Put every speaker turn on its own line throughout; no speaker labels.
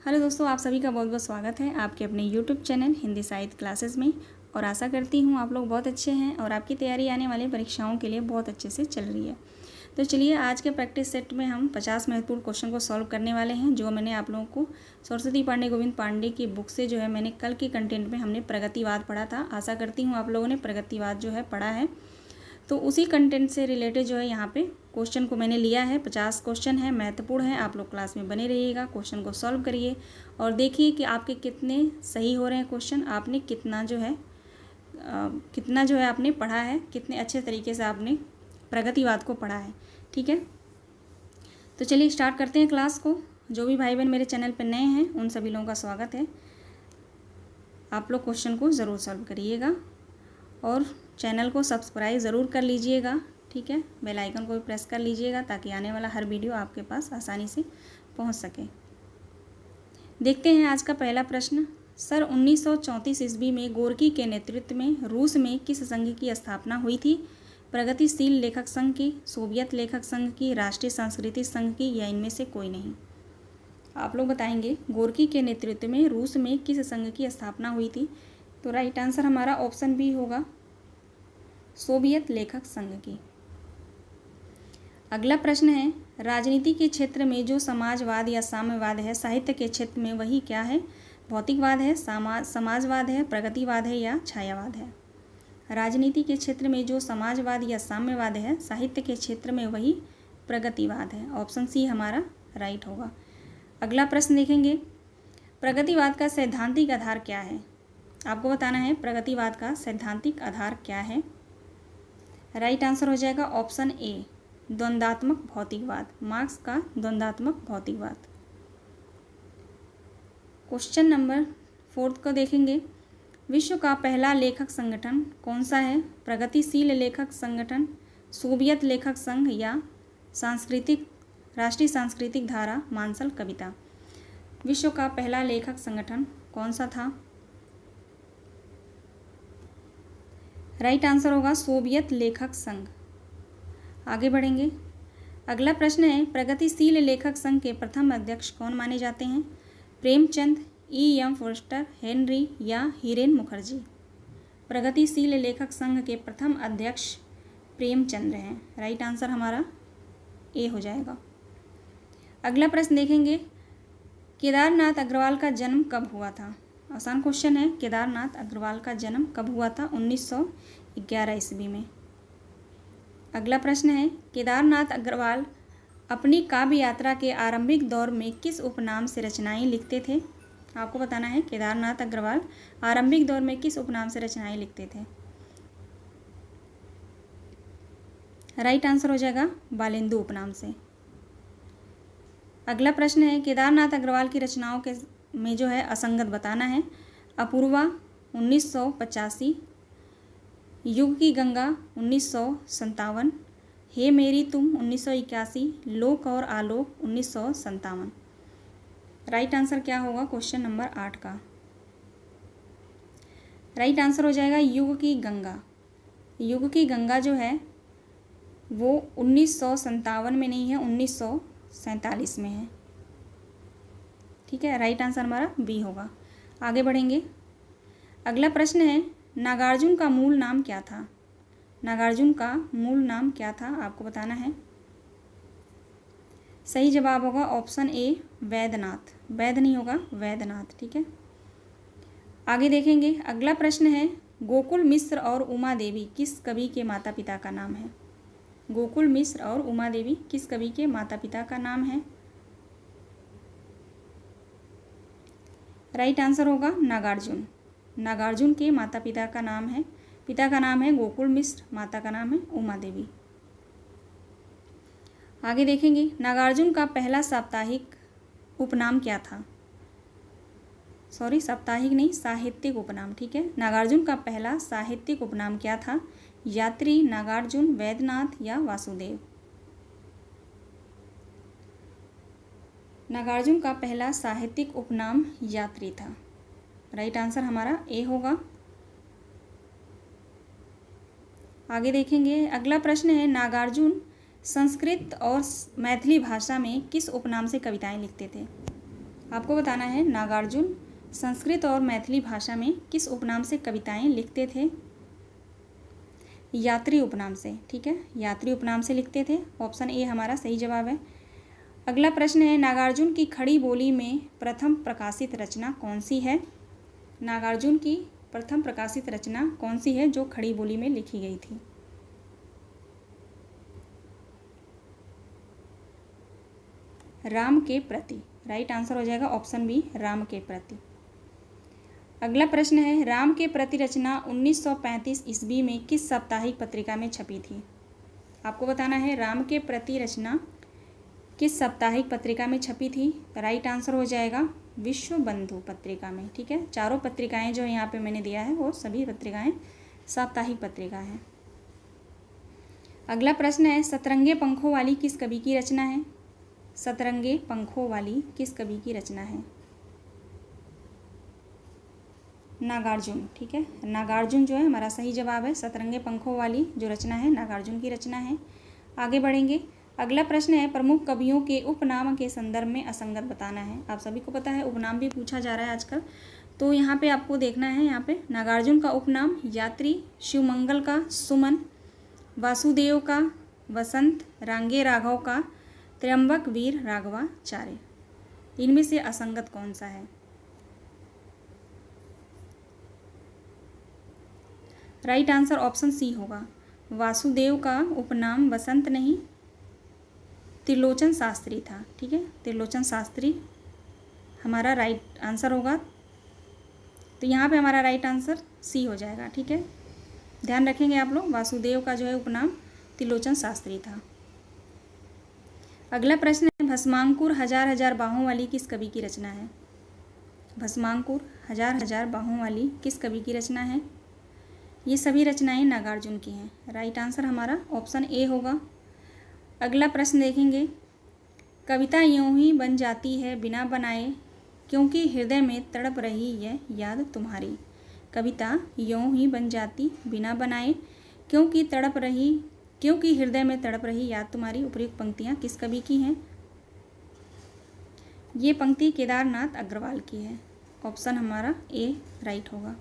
Hello दोस्तों, आप सभी का बहुत बहुत स्वागत है आपके अपने यूट्यूब चैनल हिंदी साहित्य क्लासेस में। और आशा करती हूँ आप लोग बहुत अच्छे हैं और आपकी तैयारी आने वाली परीक्षाओं के लिए बहुत अच्छे से चल रही है। तो चलिए, आज के प्रैक्टिस सेट में हम 50 महत्वपूर्ण क्वेश्चन को सॉल्व करने वाले हैं, जो मैंने आप लोगों को सरस्वती पांडे गोविंद पांडे की बुक से जो है मैंने कल के कंटेंट में हमने प्रगतिवाद पढ़ा था। आशा करती हूँ आप लोगों ने प्रगतिवाद जो है पढ़ा है। तो उसी कंटेंट से रिलेटेड जो है यहाँ पे क्वेश्चन को मैंने लिया है। 50 क्वेश्चन है, महत्वपूर्ण है। आप लोग क्लास में बने रहिएगा, क्वेश्चन को सॉल्व करिए और देखिए कि आपके कितने सही हो रहे हैं क्वेश्चन, आपने कितना जो है आपने पढ़ा है, कितने अच्छे तरीके से आपने प्रगतिवाद को पढ़ा है। ठीक है, तो चलिए स्टार्ट करते हैं क्लास को। जो भी भाई बहन मेरे चैनल पर नए हैं उन सभी लोगों का स्वागत है। आप लोग क्वेश्चन को ज़रूर सॉल्व करिएगा और चैनल को सब्सक्राइब ज़रूर कर लीजिएगा। ठीक है, बेल आइकन को भी प्रेस कर लीजिएगा ताकि आने वाला हर वीडियो आपके पास आसानी से पहुंच सके। देखते हैं आज का पहला प्रश्न। सर 1934 ईस्वी में गोर्की के नेतृत्व में रूस में किस संघ की स्थापना हुई थी? प्रगतिशील लेखक संघ की, सोवियत लेखक संघ की, राष्ट्रीय सांस्कृतिक संघ की, या इनमें से कोई नहीं? आप लोग बताएंगे गोर्की के नेतृत्व में रूस में किस संघ की स्थापना हुई थी। तो राइट आंसर हमारा ऑप्शन बी होगा, सोवियत लेखक संघ की। अगला प्रश्न है, राजनीति के क्षेत्र में जो समाजवाद या साम्यवाद है, साहित्य के क्षेत्र में वही क्या है? भौतिकवाद है, समाजवाद है, प्रगतिवाद है, या छायावाद है? राजनीति के क्षेत्र में जो समाजवाद या साम्यवाद है, साहित्य के क्षेत्र में वही प्रगतिवाद है। ऑप्शन सी हमारा राइट होगा। अगला प्रश्न देखेंगे, प्रगतिवाद का सैद्धांतिक आधार क्या है? आपको बताना है प्रगतिवाद का सैद्धांतिक आधार क्या है। राइट आंसर हो जाएगा ऑप्शन ए, द्वंद्वात्मक भौतिकवाद। मार्क्स का द्वंद्वात्मक भौतिकवाद। क्वेश्चन नंबर 4 को देखेंगे, विश्व का पहला लेखक संगठन कौन सा है? प्रगतिशील लेखक संगठन, सोवियत लेखक संघ, या राष्ट्रीय सांस्कृतिक धारा मानसल कविता? विश्व का पहला लेखक संगठन कौन सा था? राइट आंसर होगा सोवियत लेखक संघ। आगे बढ़ेंगे। अगला प्रश्न है, प्रगतिशील लेखक संघ के प्रथम अध्यक्ष कौन माने जाते हैं? प्रेमचंद, E.M. फोर्स्टर, हेनरी, या हीरेन मुखर्जी? प्रगतिशील लेखक संघ के प्रथम अध्यक्ष प्रेमचंद हैं। राइट आंसर हमारा ए हो जाएगा। अगला प्रश्न देखेंगे, केदारनाथ अग्रवाल का जन्म कब हुआ था? आसान क्वेश्चन है। केदारनाथ अग्रवाल का जन्म कब हुआ था? 1911 ईस्वी में। अगला प्रश्न है, केदारनाथ अग्रवाल अपनी काव्य यात्रा के आरंभिक दौर में किस उपनाम से रचनाएं लिखते थे? आपको बताना है केदारनाथ अग्रवाल आरंभिक दौर में किस उपनाम से रचनाएं लिखते थे। राइट आंसर हो जाएगा बालेंदु उपनाम से। अगला प्रश्न है, केदारनाथ अग्रवाल की रचनाओं के में जो है असंगत बताना है। अपूर्वा 1985, युग की गंगा 1957, हे मेरी तुम 1981, लोक और आलोक 1957। राइट आंसर क्या होगा क्वेश्चन नंबर 8 का? राइट आंसर हो जाएगा युग की गंगा। युग की गंगा जो है वो 1957 में नहीं है, 1947 में है। ठीक है, राइट आंसर हमारा बी होगा। आगे बढ़ेंगे। अगला प्रश्न है, नागार्जुन का मूल नाम क्या था? नागार्जुन का मूल नाम क्या था आपको बताना है। सही जवाब होगा ऑप्शन ए, वैद्यनाथ। वैद्य नहीं होगा, वैद्यनाथ। ठीक है, आगे देखेंगे। अगला प्रश्न है, गोकुल मिश्र और उमा देवी किस कवि के माता पिता का नाम है? गोकुल मिश्र और उमा देवी किस कवि के माता पिता का नाम है? राइट आंसर होगा नागार्जुन। नागार्जुन के माता पिता का नाम है, पिता का नाम है गोकुल मिश्र, माता का नाम है उमा देवी। आगे देखेंगे, नागार्जुन का पहला साप्ताहिक उपनाम क्या था? सॉरी, साप्ताहिक नहीं, साहित्यिक उपनाम। ठीक है, नागार्जुन का पहला साहित्यिक उपनाम क्या था? यात्री, नागार्जुन, वैद्यनाथ, या वासुदेव? नागार्जुन का पहला साहित्यिक उपनाम यात्री था। राइट आंसर हमारा ए होगा। आगे देखेंगे। अगला प्रश्न है, नागार्जुन संस्कृत और मैथिली भाषा में किस उपनाम से कविताएं लिखते थे? आपको बताना है नागार्जुन संस्कृत और मैथिली भाषा में किस उपनाम से कविताएं लिखते थे? यात्री उपनाम से। ठीक है, यात्री उपनाम से लिखते थे। ऑप्शन ए हमारा सही जवाब है। अगला प्रश्न है नागार्जुन की खड़ी बोली में प्रथम प्रकाशित रचना कौन सी है? नागार्जुन की प्रथम प्रकाशित रचना कौन सी है जो खड़ी बोली में लिखी गई थी? राम के प्रति। राइट आंसर हो जाएगा ऑप्शन बी, राम के प्रति। अगला प्रश्न है राम के प्रति रचना 1935 ईस्वी में किस साप्ताहिक पत्रिका में छपी थी? आपको बताना है राम के प्रति रचना किस साप्ताहिक पत्रिका में छपी थी? राइट आंसर हो जाएगा विश्व बंधु पत्रिका में। ठीक है, चारों पत्रिकाएं जो यहाँ पे मैंने दिया है वो सभी पत्रिकाएं साप्ताहिक पत्रिका हैं। अगला प्रश्न है सतरंगे पंखों वाली किस कवि की रचना है? सतरंगे पंखों वाली किस कवि की रचना है? नागार्जुन। ठीक है, नागार्जुन जो है हमारा सही जवाब है। सतरंगे पंखों वाली जो रचना है नागार्जुन की रचना है। आगे बढ़ेंगे। अगला प्रश्न है प्रमुख कवियों के उपनाम के संदर्भ में असंगत बताना है। आप सभी को पता है उपनाम भी पूछा जा रहा है आजकल, तो यहाँ पे आपको देखना है। यहाँ पे नागार्जुन का उपनाम यात्री, शिवमंगल का सुमन, वासुदेव का वसंत, रांगे राघव का त्र्यंबक वीर राघवाचार्य। इनमें से असंगत कौन सा है? राइट आंसर ऑप्शन सी होगा। वासुदेव का उपनाम वसंत नहीं त्रिलोचन शास्त्री था। ठीक है, त्रिलोचन शास्त्री हमारा राइट आंसर होगा। तो यहाँ पे हमारा राइट आंसर सी हो जाएगा। ठीक है, ध्यान रखेंगे आप लोग, वासुदेव का जो है उपनाम त्रिलोचन शास्त्री था। अगला प्रश्न है भस्मांकुर हजार हजार बाहों वाली किस कवि की रचना है? भस्मांकुर हजार हजार बाहों वाली किस कवि की रचना है? ये सभी रचनाएं नागार्जुन की हैं। राइट आंसर हमारा ऑप्शन ए होगा। अगला प्रश्न देखेंगे कविता यूं ही बन जाती है बिना बनाए क्योंकि हृदय में तड़प रही यह याद तुम्हारी। कविता यूं ही बन जाती बिना बनाए क्योंकि हृदय में तड़प रही याद तुम्हारी। उपयुक्त पंक्तियां किस कवि की हैं? ये पंक्ति केदारनाथ अग्रवाल की है। ऑप्शन हमारा ए राइट होगा।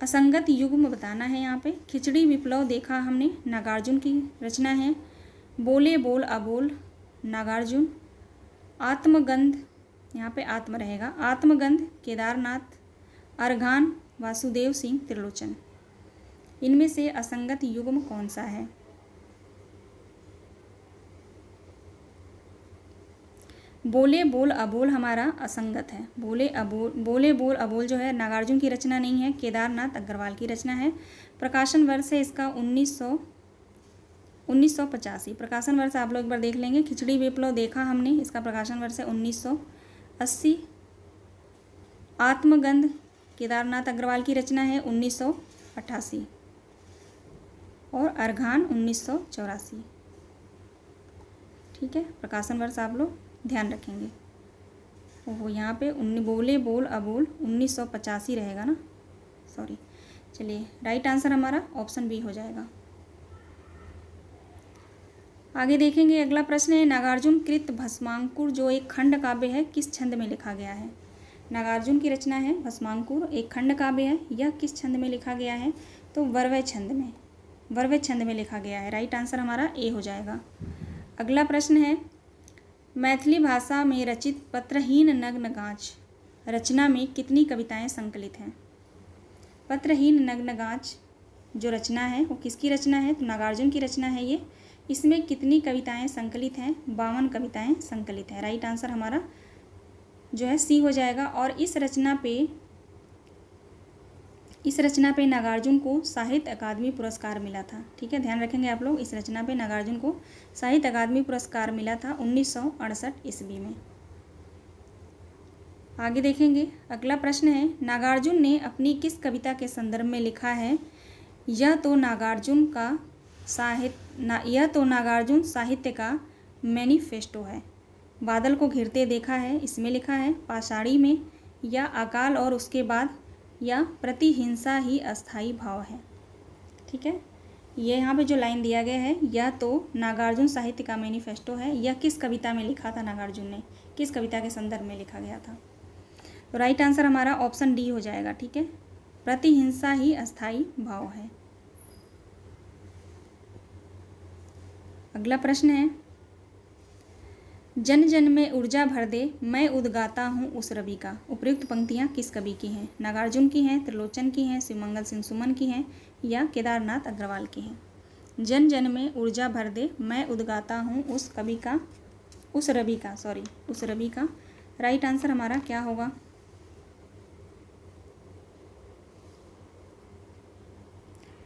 असंगत युग्म बताना है यहाँ पे। खिचड़ी विप्लव देखा हमने नागार्जुन की रचना है। बोले बोल अबोल नागार्जुन। आत्मगंध, यहाँ पे आत्म रहेगा, आत्मगंध केदारनाथ। अर्घान वासुदेव सिंह त्रिलोचन। इनमें से असंगत युग्म कौन सा है? बोले बोल अबोल हमारा असंगत है। बोले बोल अबोल जो है नागार्जुन की रचना नहीं है, केदारनाथ अग्रवाल की रचना है। प्रकाशन वर्ष है इसका 1985। प्रकाशन वर्ष आप लोग एक बार देख लेंगे। खिचड़ी विप्लव देखा हमने, इसका प्रकाशन वर्ष है 1980। आत्मगंध केदारनाथ अग्रवाल की रचना है 1988 और अर्घान 1984। ठीक है, प्रकाशन वर्ष आप लोग ध्यान रखेंगे। ओहो, यहाँ पे बोले बोल अबोल 1985 रहेगा ना, सॉरी। चलिए, राइट आंसर हमारा ऑप्शन बी हो जाएगा। आगे देखेंगे। अगला प्रश्न है नागार्जुन कृत भस्मांकुर जो एक खंड काव्य है किस छंद में लिखा गया है? नागार्जुन की रचना है भस्मांकुर, एक खंड काव्य है। यह किस छंद में लिखा गया है? तो वर्वय छंद में लिखा गया है। राइट आंसर हमारा ए हो जाएगा। अगला प्रश्न है मैथिली भाषा में रचित पत्रहीन नग्नगाँच रचना में कितनी कविताएं संकलित हैं? पत्रहीन नग्नगाँच जो रचना है वो किसकी रचना है? तो नागार्जुन की रचना है ये। इसमें कितनी कविताएं संकलित हैं? 52 कविताएं संकलित हैं। राइट आंसर हमारा जो है सी हो जाएगा। और इस रचना पे नागार्जुन को साहित्य अकादमी पुरस्कार मिला था। ठीक है, ध्यान रखेंगे आप लोग, इस रचना पे नागार्जुन को साहित्य अकादमी पुरस्कार मिला था 1968 ईस्वी में। आगे देखेंगे। अगला प्रश्न है नागार्जुन ने अपनी किस कविता के संदर्भ में लिखा है? यह तो नागार्जुन साहित्य का मैनिफेस्टो है। बादल को घिरते देखा है, इसमें लिखा है। पाषाणी में, या अकाल और उसके बाद, या प्रतिहिंसा ही अस्थाई भाव है। ठीक है, ये यहाँ पे जो लाइन दिया गया है यह तो नागार्जुन साहित्य का मैनिफेस्टो है। यह किस कविता में लिखा था नागार्जुन ने, किस कविता के संदर्भ में लिखा गया था? तो राइट आंसर हमारा ऑप्शन डी हो जाएगा। ठीक है, प्रतिहिंसा ही अस्थाई भाव है। अगला प्रश्न है, जन जन में ऊर्जा भर दे मैं उद्गाता हूँ उस रवि का। उपयुक्त पंक्तियाँ किस कवि की हैं? नागार्जुन की हैं, त्रिलोचन की हैं, शिवमंगल सिंह सुमन की हैं या केदारनाथ अग्रवाल की हैं? जन जन में ऊर्जा भर दे मैं उद्गाता हूँ उस रवि का। राइट आंसर हमारा क्या होगा?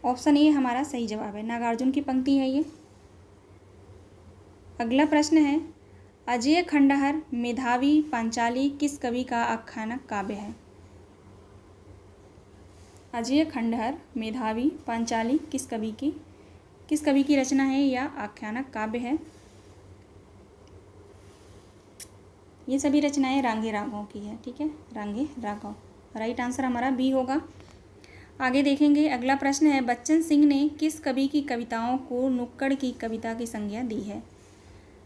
ऑप्शन ए हमारा सही जवाब है, नागार्जुन की पंक्ति है ये। अगला प्रश्न है, अजय खंडहर मेधावी पांचाली किस कवि का आख्यानक काव्य है? अजय खंडहर मेधावी पांचाली किस कवि की रचना है या आख्यानक काव्य है? ये सभी रचनाएं रांगे राघव की है। ठीक है, रांगे राघव। राइट आंसर हमारा बी होगा। आगे देखेंगे, अगला प्रश्न है, बच्चन सिंह ने किस कवि की कविताओं को नुक्कड़ की कविता की संज्ञा दी है?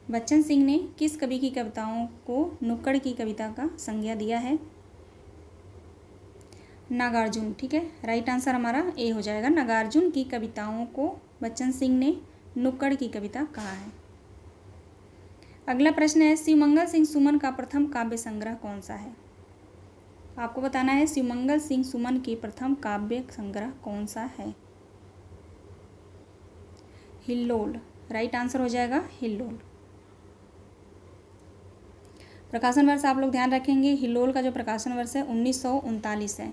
बच्चन सिंह ने किस कवि की कविताओं को नुक्कड़ की कविता का संज्ञा दिया है? नागार्जुन। ठीक है, राइट आंसर हमारा ए हो जाएगा। नागार्जुन की कविताओं को बच्चन सिंह ने नुक्कड़ की कविता कहा है। अगला प्रश्न है, शिवमंगल सिंह सुमन का प्रथम काव्य संग्रह कौन सा है? आपको बताना है शिवमंगल सिंह सुमन की प्रथम काव्य संग्रह कौन सा है? हिल्लोल। राइट आंसर हो जाएगा हिल्लोल। प्रकाशन वर्ष आप लोग ध्यान रखेंगे, हिल्लोल का जो प्रकाशन वर्ष है 1939 है,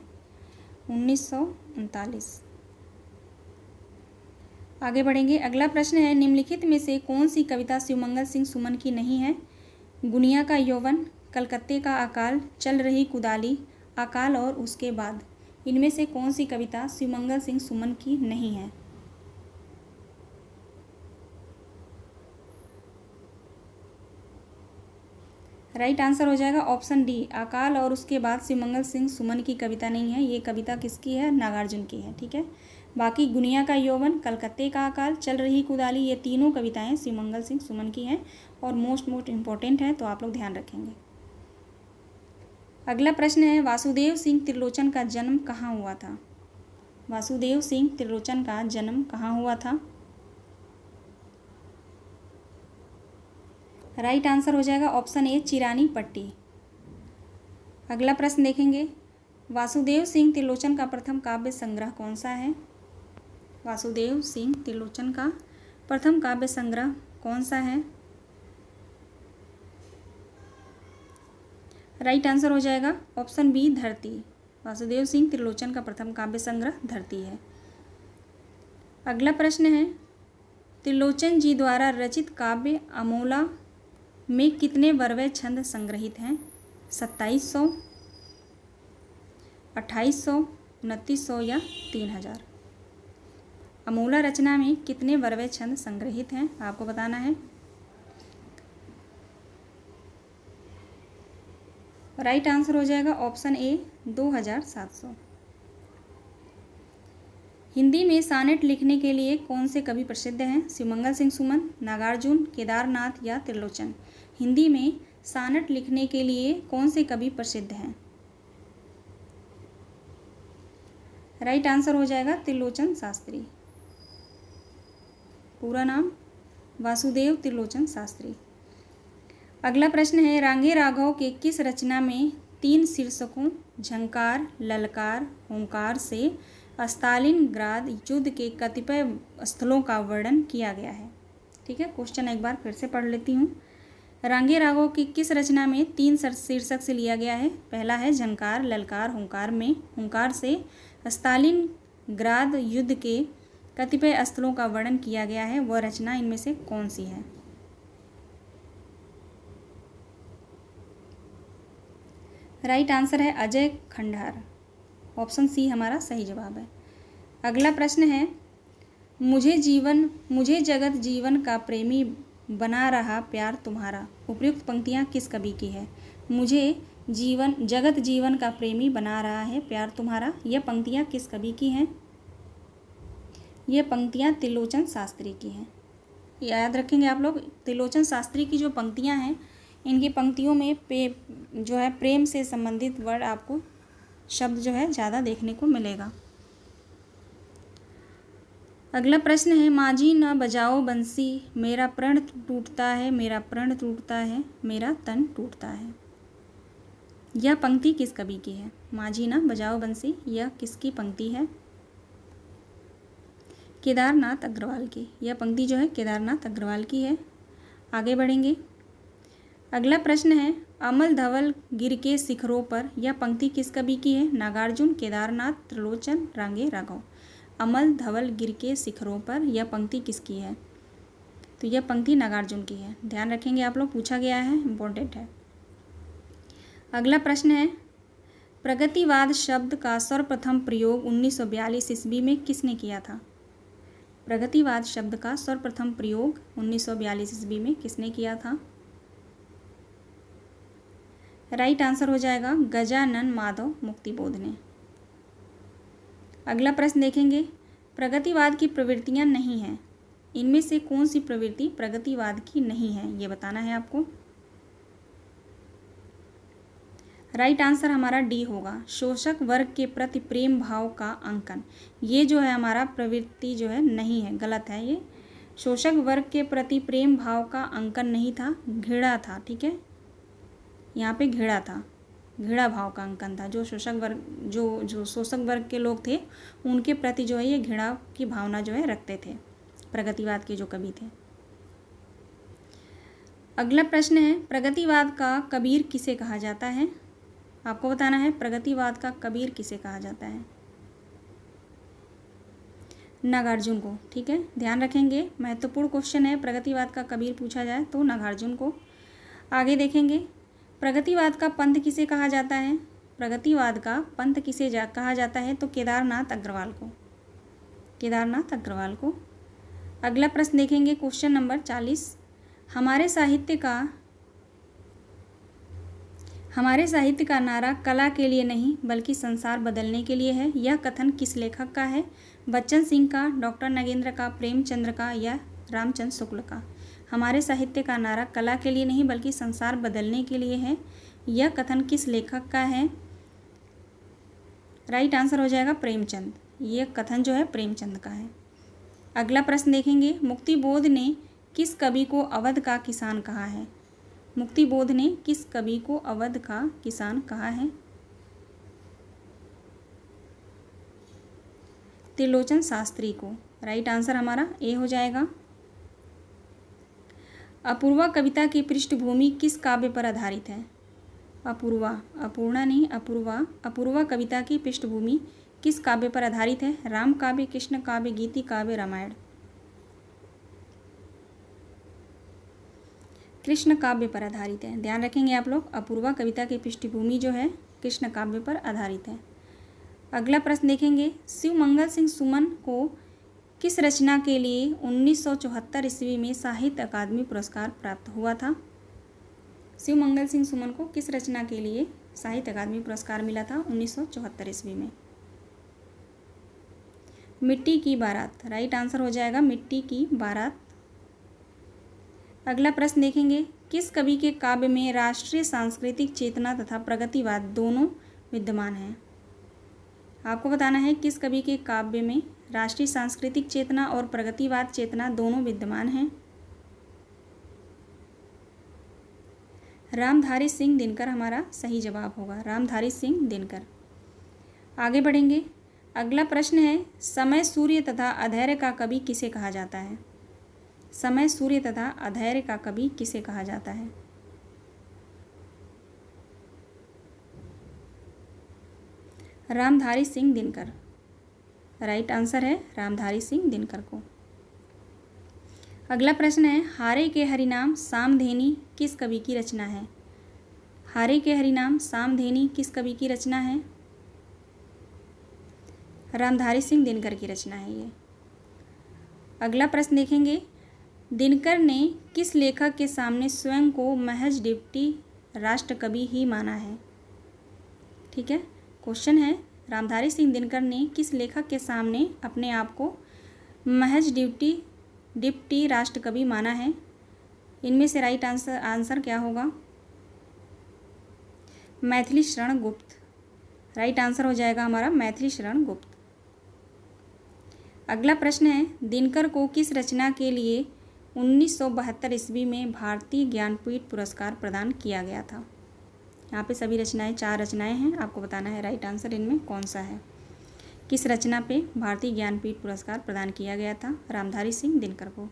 1939। आगे बढ़ेंगे, अगला प्रश्न है, निम्नलिखित में से कौन सी कविता शिवमंगल सिंह सुमन की नहीं है? गुनिया का यौवन, कलकत्ते का अकाल, चल रही कुदाली, अकाल और उसके बाद। इनमें से कौन सी कविता शिवमंगल सिंह सुमन की नहीं है? राइट आंसर हो जाएगा ऑप्शन डी, अकाल और उसके बाद शिवमंगल सिंह सुमन की कविता नहीं है। ये कविता किसकी है? नागार्जुन की है। ठीक है, बाकी गुनिया का यौवन, कलकत्ते का अकाल, चल रही कुदाली, ये तीनों कविताएं शिवमंगल सिंह सुमन की हैं और मोस्ट इम्पोर्टेंट है, तो आप लोग ध्यान रखेंगे। अगला प्रश्न है, वासुदेव सिंह त्रिलोचन का जन्म कहाँ हुआ था? वासुदेव सिंह त्रिलोचन का जन्म कहाँ हुआ था? राइट आंसर हो जाएगा ऑप्शन ए, चिरानी पट्टी। अगला प्रश्न देखेंगे, वासुदेव सिंह त्रिलोचन का प्रथम काव्य संग्रह कौन सा है? वासुदेव सिंह त्रिलोचन का प्रथम काव्य संग्रह कौन सा है? राइट आंसर हो जाएगा ऑप्शन बी, धरती। वासुदेव सिंह त्रिलोचन का प्रथम काव्य संग्रह धरती है। अगला प्रश्न है, त्रिलोचन जी द्वारा रचित काव्य अमोला में कितने वर्वे छंद संग्रहित हैं? 2700, 2800, 2900 या 3000? अमोला रचना में कितने वर्वे छंद संग्रहित हैं आपको बताना है। राइट आंसर हो जाएगा ऑप्शन ए, 2700। हिंदी में सानेट लिखने के लिए कौन से कवि प्रसिद्ध हैं? शिवमंगल सिंह सुमन, नागार्जुन, केदारनाथ या त्रिलोचन? हिंदी में सानेट लिखने के लिए कौन से कवि प्रसिद्ध हैं? राइट आंसर हो जाएगा त्रिलोचन शास्त्री। पूरा नाम वासुदेव त्रिलोचन शास्त्री। अगला प्रश्न है, रांगे राघव के किस रचना में 3 शीर्षकों झंकार, ललकार, हुंकार से स्टालिनग्राद युद्ध के कतिपय स्थलों का वर्णन किया गया है? ठीक है, क्वेश्चन एक बार फिर से पढ़ लेती हूँ। रांगे राघव की किस रचना में 3 शीर्षक से लिया गया है? पहला है झंकार, ललकार, हुंकार में हुंकार से स्टालिनग्राद युद्ध के कतिपय स्थलों का वर्णन किया गया है। वह रचना इनमें से कौन सी है? राइट आंसर है अजय खंडहर। ऑप्शन सी हमारा सही जवाब है। अगला प्रश्न है, मुझे जगत जीवन का प्रेमी बना रहा प्यार तुम्हारा। उपयुक्त पंक्तियाँ किस कवि की है? मुझे जगत जीवन का प्रेमी बना रहा है प्यार तुम्हारा, यह पंक्तियाँ किस कवि की हैं? ये पंक्तियाँ त्रिलोचन शास्त्री की हैं। याद रखेंगे आप लोग, त्रिलोचन शास्त्री की जो पंक्तियाँ हैं, इनकी पंक्तियों में जो है प्रेम से संबंधित वर्ड आपको शब्द जो है ज़्यादा देखने को मिलेगा। अगला प्रश्न है, माझी न बजाओ बंसी, मेरा प्रण टूटता है, मेरा प्रण टूटता है, मेरा तन टूटता है। यह पंक्ति किस कवि की है? माझी न बजाओ बंसी, यह किसकी पंक्ति है? केदारनाथ अग्रवाल की। यह पंक्ति जो है केदारनाथ अग्रवाल की है। आगे बढ़ेंगे। अगला प्रश्न है, अमल धवल गिर के शिखरों पर, यह पंक्ति किस कवि की है? नागार्जुन, केदारनाथ, त्रिलोचन, रांगे, राघव। अमल धवल गिर के शिखरों पर, यह पंक्ति किसकी है? तो यह पंक्ति नागार्जुन की है। ध्यान रखेंगे आप लोग, पूछा गया है, इम्पोर्टेंट है। अगला प्रश्न है, प्रगतिवाद शब्द का सर्वप्रथम प्रयोग 1942 ईस्वी में किसने किया था? प्रगतिवाद शब्द का सर्वप्रथम प्रयोग 1942 ईस्वी में किसने किया था? राइट आंसर हो जाएगा गजानन माधव मुक्तिबोध ने। अगला प्रश्न देखेंगे, प्रगतिवाद की प्रवृत्तियां नहीं हैं, इनमें से कौन सी प्रवृत्ति प्रगतिवाद की नहीं है, ये बताना है आपको। राइट आंसर हमारा डी होगा, शोषक वर्ग के प्रति प्रेम भाव का अंकन। ये जो है हमारा प्रवृत्ति जो है नहीं है, गलत है। ये शोषक वर्ग के प्रति प्रेम भाव का अंकन नहीं था, घृणा था। ठीक है, यहाँ पे घृणा था, घृणा भाव का अंकन था। जो शोषक वर्ग जो शोषक वर्ग के लोग थे, उनके प्रति जो है ये घृणा की भावना जो है रखते थे प्रगतिवाद के जो कवि थे। अगला प्रश्न है, प्रगतिवाद का कबीर किसे कहा जाता है? आपको बताना है प्रगतिवाद का कबीर किसे कहा जाता है। नागार्जुन को। ठीक है, ध्यान रखेंगे, महत्वपूर्ण क्वेश्चन है। प्रगतिवाद का कबीर पूछा जाए तो नागार्जुन को। आगे देखेंगे, प्रगतिवाद का पंथ किसे कहा जाता है? प्रगतिवाद का पंथ किसे कहा जाता है? तो केदारनाथ अग्रवाल को, केदारनाथ अग्रवाल को। अगला प्रश्न देखेंगे, क्वेश्चन नंबर 40, हमारे साहित्य का नारा कला के लिए नहीं बल्कि संसार बदलने के लिए है। यह कथन किस लेखक का है? बच्चन सिंह का, डॉक्टर नगेंद्र का, प्रेमचंद्र का या रामचंद्र शुक्ल का? हमारे साहित्य का नारा कला के लिए नहीं बल्कि संसार बदलने के लिए है, यह कथन किस लेखक का है? राइट आंसर हो जाएगा प्रेमचंद। यह कथन जो है प्रेमचंद का है। अगला प्रश्न देखेंगे, मुक्तिबोध ने किस कवि को अवध का किसान कहा है? मुक्तिबोध ने किस कवि को अवध का किसान कहा है? त्रिलोचन शास्त्री को। राइट आंसर हमारा ए हो जाएगा। अपूर्वा कविता की पृष्ठभूमि किस काव्य पर आधारित है? अपूर्वा कविता की पृष्ठभूमि किस काव्य पर आधारित है? राम काव्य, कृष्ण काव्य, गीति काव्य, रामायण? कृष्ण काव्य पर आधारित है। ध्यान रखेंगे आप लोग, अपूर्वा कविता की पृष्ठभूमि जो है कृष्ण काव्य पर आधारित है। अगला प्रश्न देखेंगे, शिवमंगल सिंह सुमन को किस रचना के लिए 1974 ईस्वी में साहित्य अकादमी पुरस्कार प्राप्त हुआ था? शिवमंगल सिंह सुमन को किस रचना के लिए साहित्य अकादमी पुरस्कार मिला था 1974 ईस्वी में? मिट्टी की बारात। राइट आंसर हो जाएगा मिट्टी की बारात। अगला प्रश्न देखेंगे, किस कवि के काव्य में राष्ट्रीय सांस्कृतिक चेतना तथा प्रगतिवाद दोनों विद्यमान हैं? आपको बताना है किस कवि के काव्य में राष्ट्रीय सांस्कृतिक चेतना और प्रगतिवाद चेतना दोनों विद्यमान हैं? रामधारी सिंह दिनकर हमारा सही जवाब होगा, रामधारी सिंह दिनकर। आगे बढ़ेंगे। अगला प्रश्न है, समय, सूर्य तथा अधैर्य का कवि किसे कहा जाता है? समय, सूर्य तथा अधैर्य का कवि किसे कहा जाता है? रामधारी सिंह दिनकर। राइट आंसर है रामधारी सिंह दिनकर को। अगला प्रश्न है, हारे के हरिनाम सामधेनी किस कवि की रचना है? हारे के हरिनाम सामधेनी किस कवि की रचना है? रामधारी सिंह दिनकर की रचना है ये। अगला प्रश्न देखेंगे, दिनकर ने किस लेखक के सामने स्वयं को महज डिप्टी राष्ट्रकवि ही माना है? ठीक है, क्वेश्चन है, रामधारी सिंह दिनकर ने किस लेखक के सामने अपने आप को महज डिप्टी राष्ट्रकवि माना है। इनमें से राइट आंसर क्या होगा? मैथिली शरण गुप्त। राइट आंसर हो जाएगा हमारा मैथिली शरण गुप्त। अगला प्रश्न है, दिनकर को किस रचना के लिए 1972 ईस्वी में भारतीय ज्ञानपीठ पुरस्कार प्रदान किया गया था? यहाँ पे सभी रचनाएं, 4 रचनाएं हैं, आपको बताना है राइट आंसर इनमें कौन सा है। किस रचना पे भारतीय ज्ञानपीठ पुरस्कार प्रदान किया गया था रामधारी सिंह दिनकर को?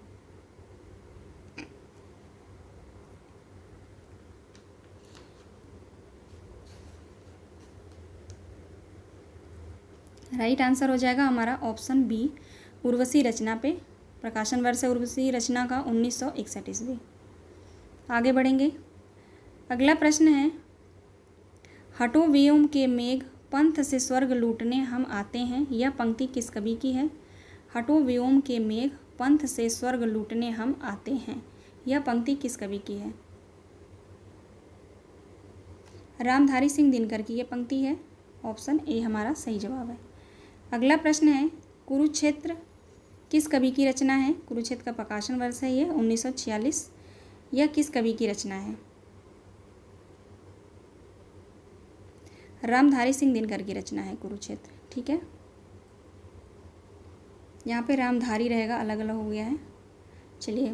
राइट आंसर हो जाएगा हमारा ऑप्शन बी, उर्वशी रचना पे। प्रकाशन वर्ष है उर्वशी रचना का 1961 ईस्वी। आगे बढ़ेंगे। अगला प्रश्न है, हटो व्योम के मेघ पंथ से स्वर्ग लूटने हम आते हैं, यह पंक्ति किस कवि की है? हटो व्योम के मेघ पंथ से स्वर्ग लूटने हम आते हैं, यह पंक्ति किस कवि की है? रामधारी सिंह दिनकर की यह पंक्ति है। ऑप्शन ए हमारा सही जवाब है। अगला प्रश्न है, कुरुक्षेत्र किस कवि की रचना है? कुरुक्षेत्र का प्रकाशन वर्ष है ये 1946। यह किस कवि की रचना है? रामधारी सिंह दिनकर की रचना है कुरुक्षेत्र। ठीक है, यहाँ पे रामधारी रहेगा, अलग अलग हो गया है। चलिए,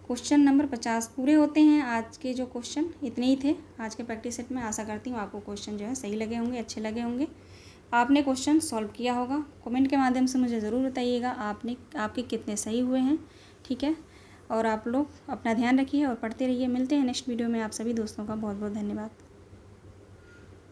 क्वेश्चन नंबर 50 पूरे होते हैं। आज के जो क्वेश्चन इतने ही थे आज के प्रैक्टिस सेट में। आशा करती हूँ आपको क्वेश्चन जो है सही लगे होंगे, अच्छे लगे होंगे। आपने क्वेश्चन सॉल्व किया होगा। कमेंट के माध्यम से मुझे ज़रूर बताइएगा आपके कितने सही हुए हैं। ठीक है, और आप लोग अपना ध्यान रखिए और पढ़ते रहिए। मिलते हैं नेक्स्ट वीडियो में। आप सभी दोस्तों का बहुत बहुत धन्यवाद।